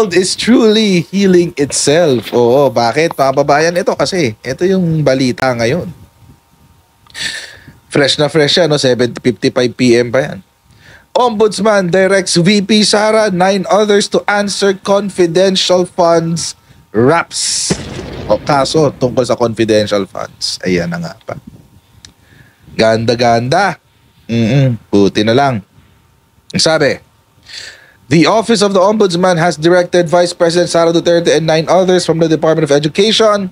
world is truly healing itself. Oo, bakit? Mga babayan, ito kasi. Ito yung balita ngayon. Fresh na fresh yan, no? 7:55 PM pa yan. Ombudsman directs VP Sara 9 others to answer confidential funds raps. O kaso tungkol sa confidential funds. Ayan na nga pa. Ganda-ganda. Buti na lang. Sabi, the Office of the Ombudsman has directed Vice President Sara Duterte and 9 others from the Department of Education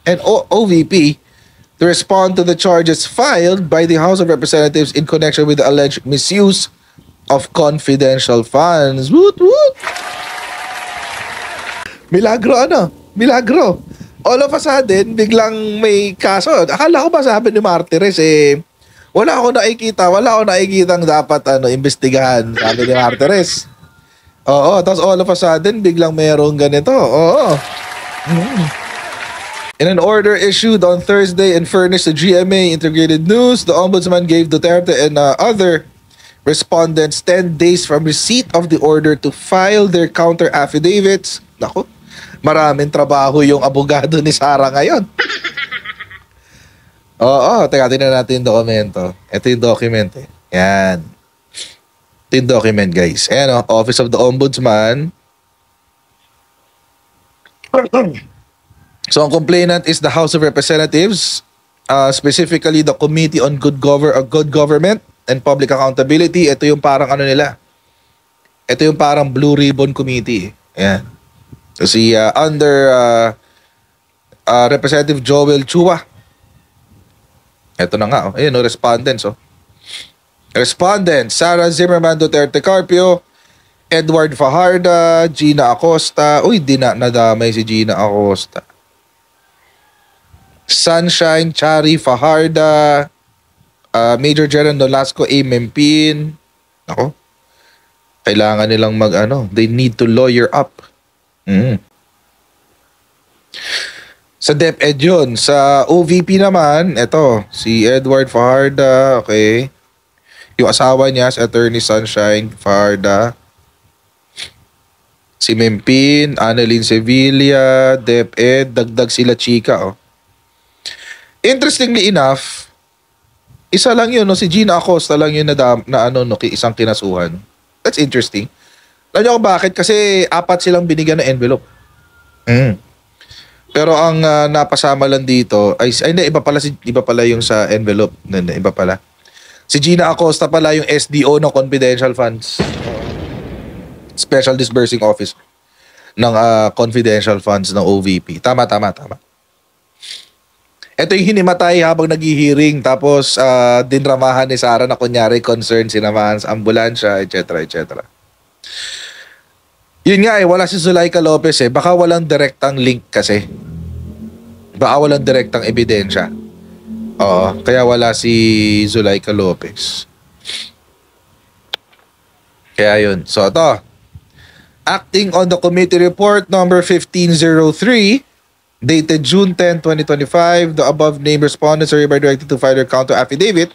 and OVP to respond to the charges filed by the House of Representatives in connection with the alleged misuse of confidential funds. Woot woot! Milagro ano? Milagro. All of a sudden, biglang may kaso. Akala ko ba sabi ni Martires wala akong nakikitang dapat imbestigahan, sabi ni Martires. Oo, tapos all of a sudden, biglang mayroong ganito. Oo. In an order issued on Thursday and furnished to GMA Integrated News, the Ombudsman gave Duterte and other respondents 10 days from receipt of the order to file their counter affidavits. Naku, maraming trabaho yung abogado ni Sara ngayon. Oo, teka, tingnan natin yung dokumento. Ito yung document Yan. Ito yung document, guys. Ayan Office of the Ombudsman. So, ang complainant is the House of Representatives, specifically the Committee on Good Government and Public Accountability. Ito yung parang nila. Ito yung parang Blue Ribbon Committee. Ayan. So, under Representative Joel Chua. Ito na nga. Ayan respondents. Respondents, Sara Zimmerman Duterte Carpio, Edward Fajarda, Gina Acosta. Uy, di na nadamay si Gina Acosta. Sunshine Chari Fajarda, Major General Nolasco A. Mempin. Ako, kailangan nilang they need to lawyer up. Sa DepEd yun. Sa OVP naman, ito, si Edward Fajarda, okay. Yung asawa niya, si Attorney Sunshine Fajarda. Si Mempin, Annalyn Sevilla, DepEd, dagdag sila chika, Interestingly enough, isa lang yun, si Gina Acosta lang yun isang kinasuhan. That's interesting. Alam niyo kung bakit? Kasi 4 silang binigyan ng envelope. Pero ang napasama lang dito ay hindi, iba pala yung sa envelope. Iba pala. Si Gina Acosta pala yung SDO ng confidential funds. Special Disbursing Office ng confidential funds ng OVP. Tama. Ito yung hinimatay habang naghihiring, tapos dinramahan ni Sara na kunyari concern, sinamahan sa ambulansya, etc. Yun nga wala si Zulaika Lopez baka walang direktang link kasi. Baka walang direktang ebidensya. Oo, kaya wala si Zulaika Lopez. Kaya yun. So ito, acting on the committee report number 1503, dated June 10, 2025, the above named respondents are hereby directed to file their counter affidavit.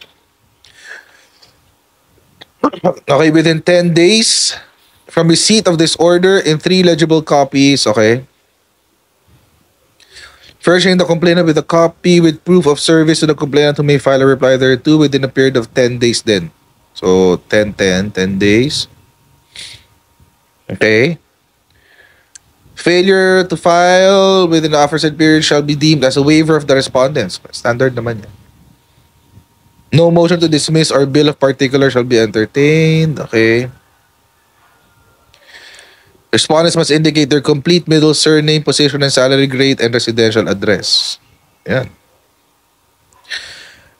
Okay, within 10 days from receipt of this order in 3 legible copies, okay? Furnishing the complainant with a copy with proof of service to the complainant who may file a reply thereto within a period of 10 days then. So, 10 days. Okay. Failure to file within the aforesaid period shall be deemed as a waiver of the respondents. Standard naman yan. No motion to dismiss or bill of particular shall be entertained. Okay. Respondents must indicate their complete middle surname, position and salary grade, and residential address. Yan.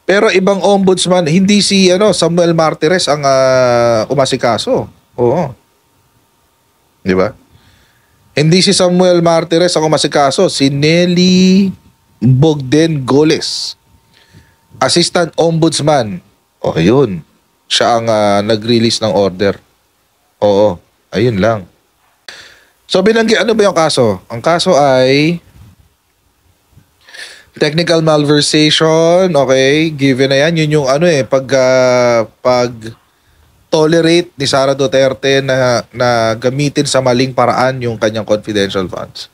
Pero ibang ombudsman, hindi si Samuel Martires ang umasikaso. Oo. Di ba? Hindi si Samuel Martires ang umasikaso. Si Nelly Bogden Goles, Assistant Ombudsman. O, ayun. Siya ang nag-release ng order. Oo. Ayun lang. So, ano ba yung kaso? Ang kaso ay technical malversation, okay? Given na yan, yun yung pag tolerate ni Sara Duterte na gamitin sa maling paraan yung kanyang confidential funds.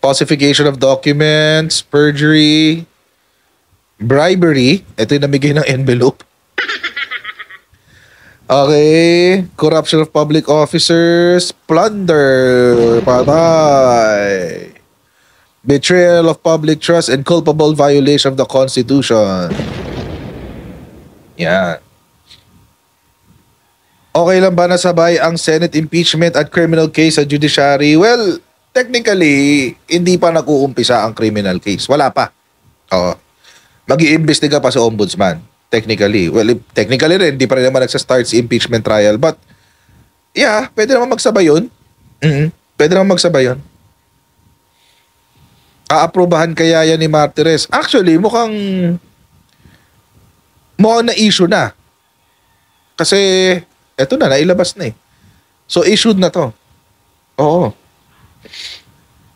Falsification of documents, perjury, bribery, ito yung namigay ng envelope. Okay, corruption of public officers, plunder, patay, betrayal of public trust, and culpable violation of the Constitution. Yan. Okay lang ba nasabay ang Senate impeachment at criminal case sa judiciary? Well, technically, hindi pa nag-uumpisa ang criminal case. Wala pa. Oo. Mag-iimbestiga pa sa ombudsman. Technically. Well, technically rin, hindi pa rin naman nagsa-start si impeachment trial. But, yeah, pwede naman magsabay yun. Pwede naman magsabay yun. Aaprubahan kaya yan ni Martires? Actually, mukhang na-issue na. Kasi, eto na, nailabas na eh. So, issued na to. Oo.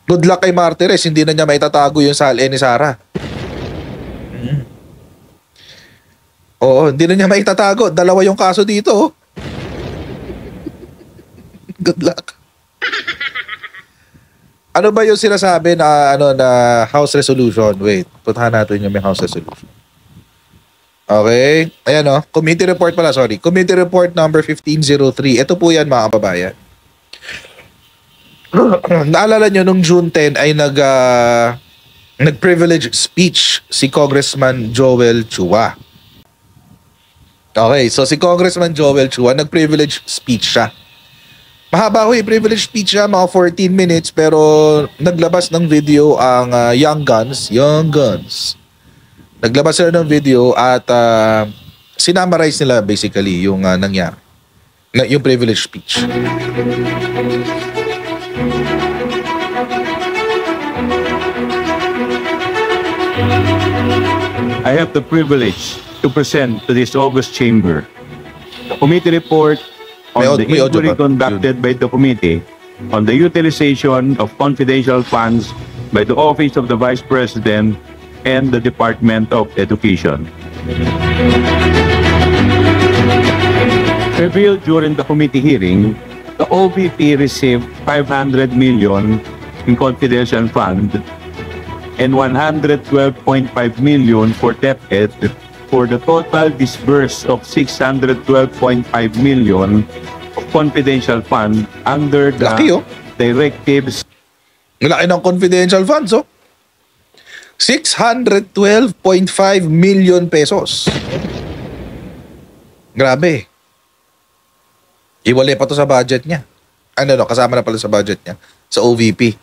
Good luck kay Martires, hindi na niya maitatago yung salin ni Sara. Oo, hindi na niya maitatago. Dalawa yung kaso dito. Good luck. Ano ba yung sinasabi na House resolution? Wait, puntahan natin yung may House resolution. Okay. Ayan committee report pala, sorry. Committee report number 1503. Ito po yan mga kababayan. Naalala nyo nung June 10 ay nag-privilege speech si Congressman Joel Chua. Okay, so si Congressman Joel Chua, nag-privilege speech siya. Mahaba ho privilege speech siya, mga 14 minutes, pero naglabas ng video ang Young Guns. Naglabas sila ng video at sinamarize nila basically yung nangyari. Yung privilege speech. I have the privilege to present to this august chamber the committee report on the inquiry conducted by the committee on the utilization of confidential funds by the Office of the Vice President and the Department of Education. Revealed during the committee hearing, the OVP received 500 million in confidential fund and 112.5 million for DepEd for the total disbursed of 612.5 million of confidential fund under the directives. Laki ng confidential funds, 612.5 million pesos. Grabe. Iwalay pa to sa budget niya. Kasama na pala sa budget niya. Sa OVP.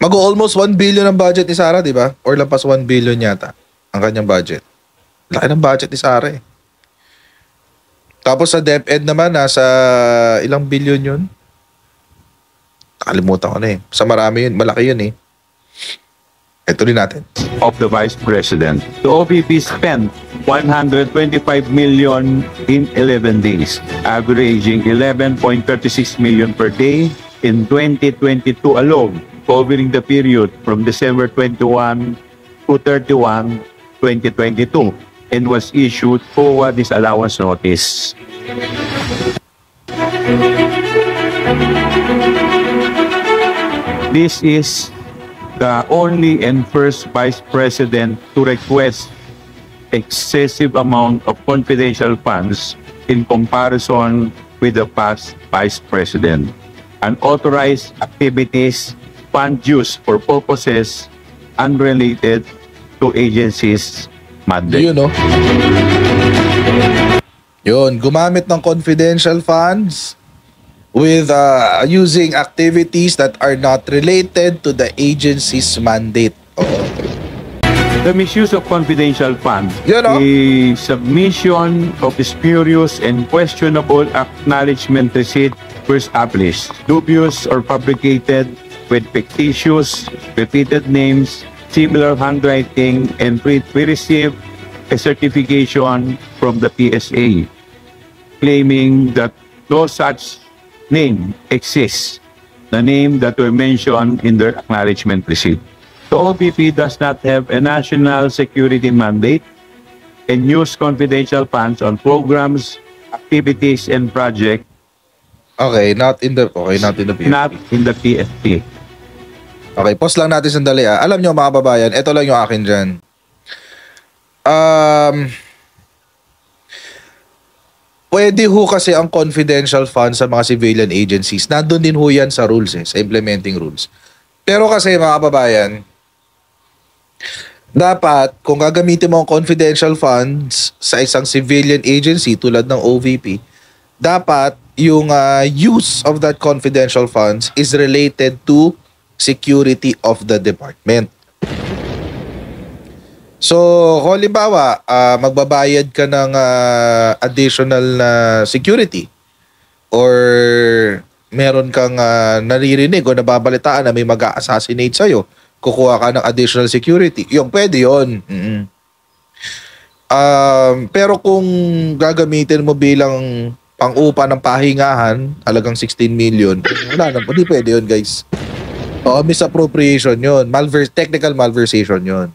Mag-almost 1 billion ang budget ni Sara, di ba? Or lampas 1 billion yata ang kanyang budget. Laki ng budget ni Sara eh. Tapos sa DepEd naman, nasa ilang billion yun? Nakalimutan ko na eh. Sa marami yun, malaki yun eh. Ito rin natin. Of the Vice President. The OVP spent 125 million in 11 days, averaging 11.36 million per day in 2022 alone, covering the period from December 21 to 31, 2022, and was issued FOA disallowance notice. This is the only and first Vice President to request excessive amount of confidential funds in comparison with the past Vice President. Unauthorized activities, fund use for purposes unrelated to agencies mandate. Yun, gumamit ng confidential funds with using activities that are not related to the agency's mandate. The misuse of confidential funds, the submission of spurious and questionable acknowledgement receipt were established, dubious or fabricated with fictitious, repeated names, similar handwriting, and we received a certification from the PSA claiming that no such name exists, the name that were mentioned in their acknowledgement receipt. The OVP does not have a national security mandate and use confidential funds on programs, activities, and projects Okay, not in the PFP. not in the PFP. Okay, pause lang natin sandali. Alam nyo mga babayan, ito lang yung akin dyan. Pwede ho kasi ang confidential funds sa mga civilian agencies. Nandun din ho yan sa rules, sa implementing rules. Pero kasi mga kababayan, dapat kung gagamitin mo ang confidential funds sa isang civilian agency tulad ng OVP, dapat yung use of that confidential funds is related to security of the department. So, halimbawa, magbabayad ka ng additional na security or meron kang naririnig o nababalitaan na may mag-assassinate sa'yo, kukuha ka ng additional security. Yung pwede yun. Pero kung gagamitin mo bilang pang-upa ng pahingahan, halagang 16 million, wala na, hindi pwede yun, guys. O, misappropriation yun. Technical malversation yun.